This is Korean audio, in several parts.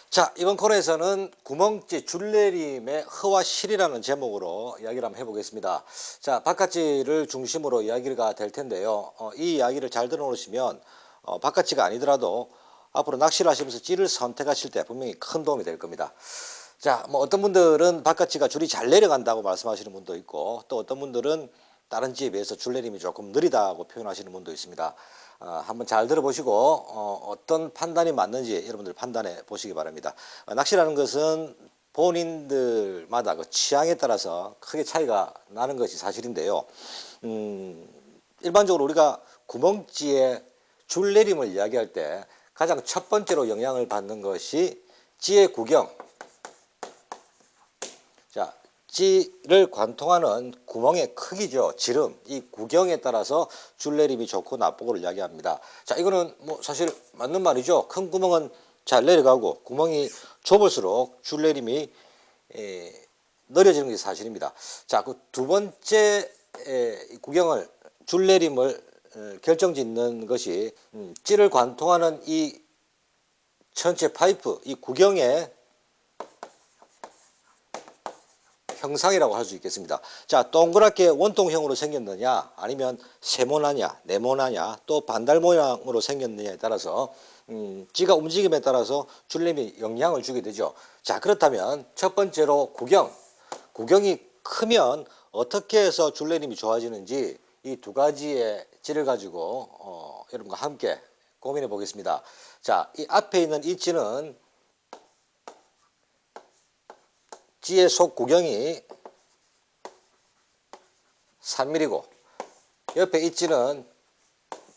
자, 이번 코너에서는 구멍찌 줄내림의 허와 실이라는 제목으로 이야기를 한번 해보겠습니다. 자, 바깥찌를 중심으로 이야기가 될 텐데요. 이 이야기를 잘 들어놓으시면 바깥찌가 아니더라도 앞으로 낚시를 하시면서 찌를 선택하실 때 분명히 큰 도움이 될 겁니다. 자, 뭐 어떤 분들은 바깥찌가 줄이 잘 내려간다고 말씀하시는 분도 있고, 또 어떤 분들은 다른 찌에 비해서 줄내림이 조금 느리다고 표현하시는 분도 있습니다. 한번 잘 들어보시고 어떤 판단이 맞는지 여러분들 판단해 보시기 바랍니다. 낚시라는 것은 본인들마다 그 취향에 따라서 크게 차이가 나는 것이 사실인데요. 일반적으로 우리가 구멍찌의 줄내림을 이야기할 때 가장 첫 번째로 영향을 받는 것이 찌의 구경. 자, 찌를 관통하는 구멍의 크기죠. 지름. 이 구경에 따라서 줄내림이 좋고 나쁘고를 이야기합니다. 자, 이거는 뭐 사실 맞는 말이죠. 큰 구멍은 잘 내려가고 구멍이 좁을수록 줄내림이 느려지는 게 사실입니다. 자, 그 두 번째 구경을 줄내림을 결정짓는 것이 찌를 관통하는 이 전체 파이프, 이 구경의 형상이라고 할 수 있겠습니다. 자, 동그랗게 원통형으로 생겼느냐, 아니면 세모나냐, 네모나냐, 또 반달 모양으로 생겼느냐에 따라서 찌가 움직임에 따라서 줄내림이 영향을 주게 되죠. 자, 그렇다면 첫 번째로 구경이 크면 어떻게 해서 줄내림이 좋아지는지 이 두 가지의 찌를 가지고 여러분과 함께 고민해 보겠습니다. 자, 이 앞에 있는 이 찌는 찌의 속 구경이 3mm고 옆에 이 찌는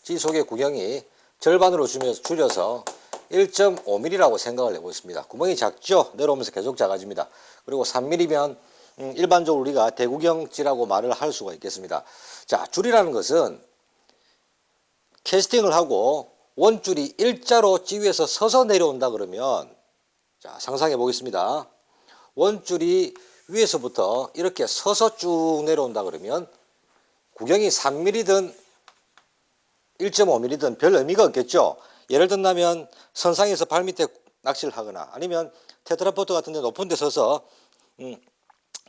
찌 속의 구경이 절반으로 줄여서 1.5mm라고 생각을 해보겠습니다. 구멍이 작죠? 내려오면서 계속 작아집니다. 그리고 3mm면 일반적으로 우리가 대구경찌라고 말을 할 수가 있겠습니다. 자, 줄이라는 것은 캐스팅을 하고 원줄이 일자로 찌 위에서 서서 내려온다 그러면, 자, 상상해 보겠습니다. 원줄이 위에서부터 이렇게 서서 쭉 내려온다 그러면 구경이 3mm든 1.5mm든 별 의미가 없겠죠. 예를 든다면 선상에서 발밑에 낚시를 하거나 아니면 테트라포트 같은 데 높은 데 서서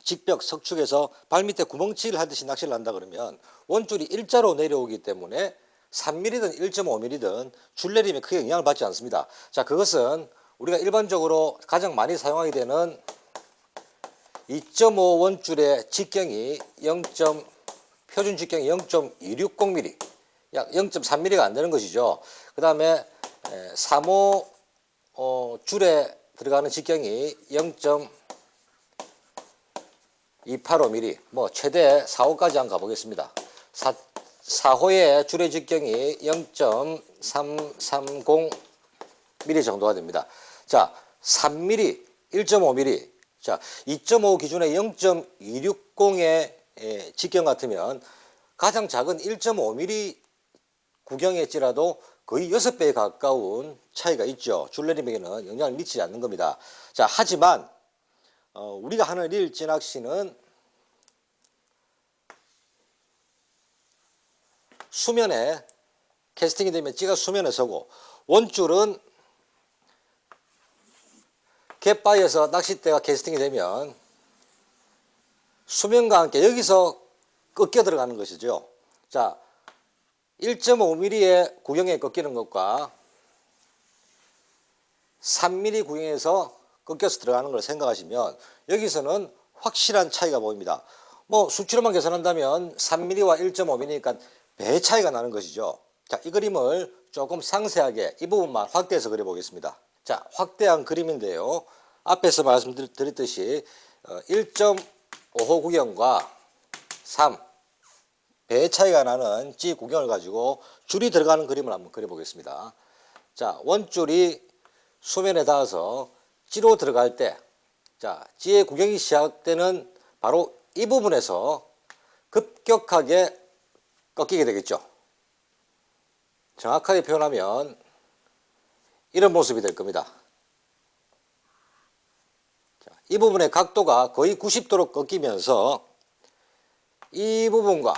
직벽 석축에서 발밑에 구멍치기를 하듯이 낚시를 한다 그러면 원줄이 일자로 내려오기 때문에 3mm든 1.5mm든 줄내림에 크게 영향을 받지 않습니다. 자, 그것은 우리가 일반적으로 가장 많이 사용하게 되는 2.5 원줄의 직경이 표준 직경이 0.260mm, 약 0.3mm가 안 되는 것이죠. 그 다음에 3호 줄에 들어가는 직경이 0.285mm, 뭐 최대 4호까지 한번 가보겠습니다. 4호의 줄의 직경이 0.330mm 정도가 됩니다. 자, 3mm, 1.5mm, 자, 2.5 기준의 0.260의 직경 같으면 가장 작은 1.5mm 구경일지라도 거의 6배에 가까운 차이가 있죠. 줄내림에게는 영향을 미치지 않는 겁니다. 자, 하지만 우리가 하는 릴찌 낚시는 수면에 캐스팅이 되면 찌가 수면에 서고 원줄은 갯바위에서 낚싯대가 캐스팅이 되면 수면과 함께 여기서 꺾여 들어가는 것이죠. 자, 1.5mm의 구경에 꺾이는 것과 3mm 구경에서 꺾여서 들어가는 걸 생각하시면 여기서는 확실한 차이가 보입니다. 뭐 수치로만 계산한다면 3mm와 1.5mm니까 배 차이가 나는 것이죠. 자, 이 그림을 조금 상세하게 이 부분만 확대해서 그려보겠습니다. 자, 확대한 그림인데요. 앞에서 말씀드렸듯이 1.5호 구경과 3, 배의 차이가 나는 찌 구경을 가지고 줄이 들어가는 그림을 한번 그려보겠습니다. 자, 원줄이 수면에 닿아서 찌로 들어갈 때, 자, 찌의 구경이 시작되는 바로 이 부분에서 급격하게 꺾이게 되겠죠. 정확하게 표현하면 이런 모습이 될 겁니다. 자, 이 부분의 각도가 거의 90도로 꺾이면서 이 부분과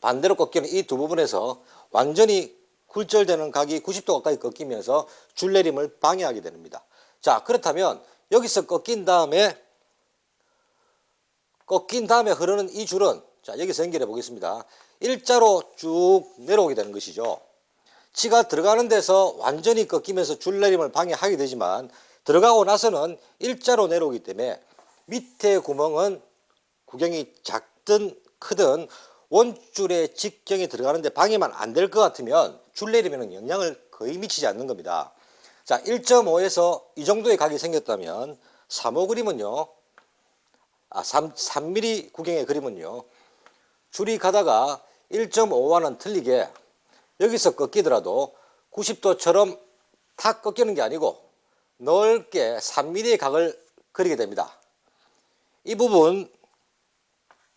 반대로 꺾이는 이 두 부분에서 완전히 굴절되는 각이 90도 가까이 꺾이면서 줄내림을 방해하게 됩니다. 자, 그렇다면 여기서 꺾인 다음에 흐르는 이 줄은, 자, 여기서 연결해 보겠습니다. 일자로 쭉 내려오게 되는 것이죠. 치가 들어가는 데서 완전히 꺾이면서 줄내림을 방해하게 되지만 들어가고 나서는 일자로 내려오기 때문에 밑에 구멍은 구경이 작든 크든 원줄의 직경이 들어가는데 방해만 안 될 것 같으면 줄내림에는 영향을 거의 미치지 않는 겁니다. 자, 1.5에서 이 정도의 각이 생겼다면 3호 그림은요, 3mm 구경의 그림은요, 줄이 가다가 1.5와는 틀리게 여기서 꺾이더라도 90도처럼 탁 꺾이는 게 아니고 넓게 3mm의 각을 그리게 됩니다. 이 부분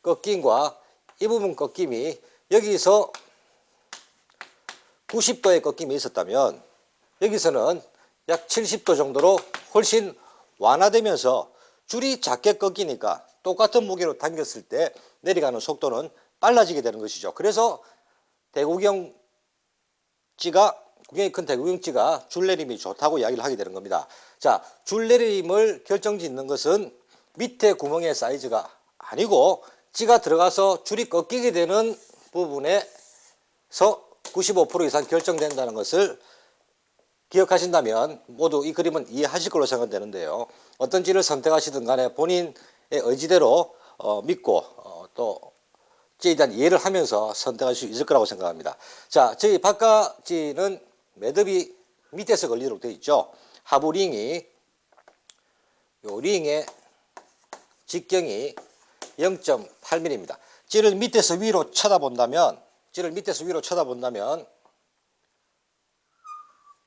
꺾임과 이 부분 꺾임이 여기서 90도의 꺾임이 있었다면 여기서는 약 70도 정도로 훨씬 완화되면서 줄이 작게 꺾이니까 똑같은 무게로 당겼을 때 내려가는 속도는 빨라지게 되는 것이죠. 그래서 구경이 큰 대구경지가 줄내림이 좋다고 이야기를 하게 되는 겁니다. 자, 줄내림을 결정짓는 것은 밑에 구멍의 사이즈가 아니고 찌가 들어가서 줄이 꺾이게 되는 부분에서 95% 이상 결정된다는 것을 기억하신다면 모두 이 그림은 이해하실 걸로 생각되는데요. 어떤 찌를 선택하시든 간에 본인의 의지대로 믿고 또 찌에 대한 이해를 하면서 선택할 수 있을 거라고 생각합니다. 자, 저희 바깥찌는 매듭이 밑에서 걸리도록 되어 있죠. 하부 링이, 요 링의 직경이 0.8mm입니다. 찌를 밑에서 위로 쳐다본다면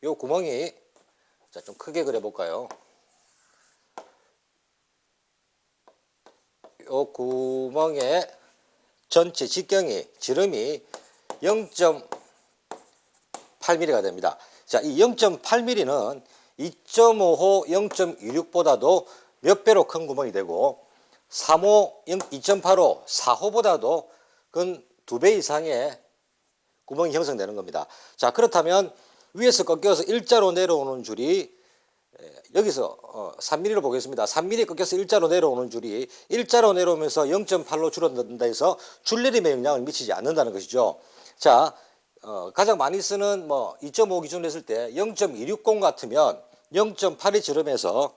요 구멍이, 자, 좀 크게 그려볼까요? 요 구멍의 전체 직경이, 지름이 0.8mm가 됩니다. 자, 이 0.8mm는 2.5호 0.26보다도 몇 배로 큰 구멍이 되고 3호 2.85 4호보다도 근 2배 이상의 구멍이 형성되는 겁니다. 자, 그렇다면 위에서 꺾여서 일자로 내려오는 줄이 여기서 3mm로 보겠습니다. 3mm 꺾여서 일자로 내려오는 줄이 일자로 내려오면서 0.8로 줄어든다 해서 줄내림에 영향을 미치지 않는다는 것이죠. 자, 가장 많이 쓰는 2.5 기준으로 했을 때 0.260 같으면 0.8의 지름에서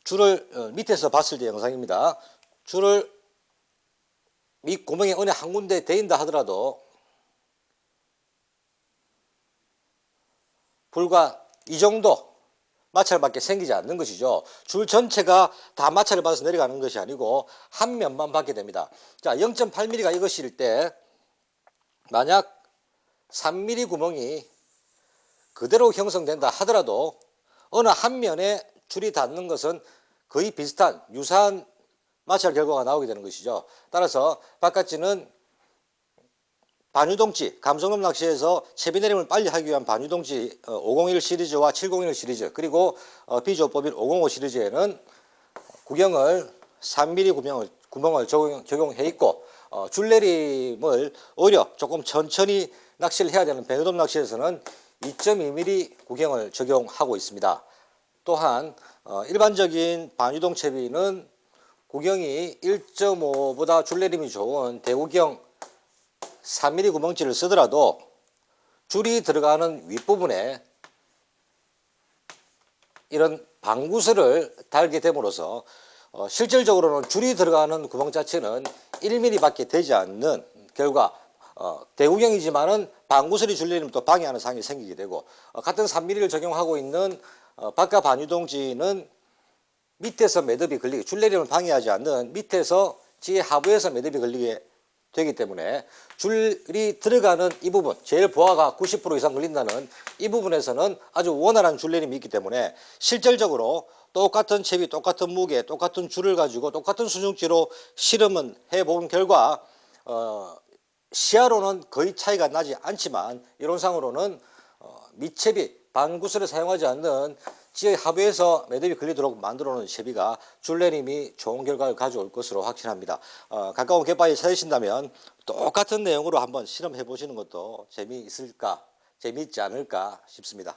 줄을 밑에서 봤을 때 영상입니다. 줄을 밑 구멍에 어느 한 군데 대인다 하더라도 불과 이 정도 마찰밖에 생기지 않는 것이죠. 줄 전체가 다 마찰을 받아서 내려가는 것이 아니고 한 면만 받게 됩니다. 자, 0.8mm가 이것일 때 만약 3mm 구멍이 그대로 형성된다 하더라도 어느 한 면에 줄이 닿는 것은 거의 비슷한 유사한 마찰 결과가 나오게 되는 것이죠. 따라서 바깥지는 반유동치, 감성돔 낚시에서 채비 내림을 빨리 하기 위한 반유동치 501 시리즈와 701 시리즈, 그리고 비조법인 505 시리즈에는 구경을 3mm 구멍을 적용해 있고 줄내림을 오히려 조금 천천히 낚시를 해야 되는 배누돔 낚시에서는 2.2mm 구경을 적용하고 있습니다. 또한 일반적인 반유동 채비는 구경이 1.5보다 줄내림이 좋은 대구경 3mm 구멍치를 쓰더라도 줄이 들어가는 윗부분에 이런 방구슬을 달게 됨으로써 실질적으로는 줄이 들어가는 구멍 자체는 1mm밖에 되지 않는 결과 대구경이지만은 방구슬이 줄내림을 또 방해하는 상황이 생기게 되고 같은 3mm를 적용하고 있는 바깥 반유동지는 밑에서 매듭이 걸리게 줄내림을 방해하지 않는 밑에서 지 하부에서 매듭이 걸리게 되기 때문에 줄이 들어가는 이 부분, 제일 보아가 90% 이상 걸린다는 이 부분에서는 아주 원활한 줄내림이 있기 때문에 실질적으로 똑같은 채비, 똑같은 무게, 똑같은 줄을 가지고 똑같은 수중지로 실험은 해본 결과 시야로는 거의 차이가 나지 않지만 이론상으로는 밑채비, 반구슬을 사용하지 않는 지의 하부에서 매듭이 걸리도록 만들어 놓은 채비가 줄내림이 좋은 결과를 가져올 것으로 확신합니다. 가까운 갯바위 찾으신다면 똑같은 내용으로 한번 실험해 보시는 것도 재미있을까 재미있지 않을까 싶습니다.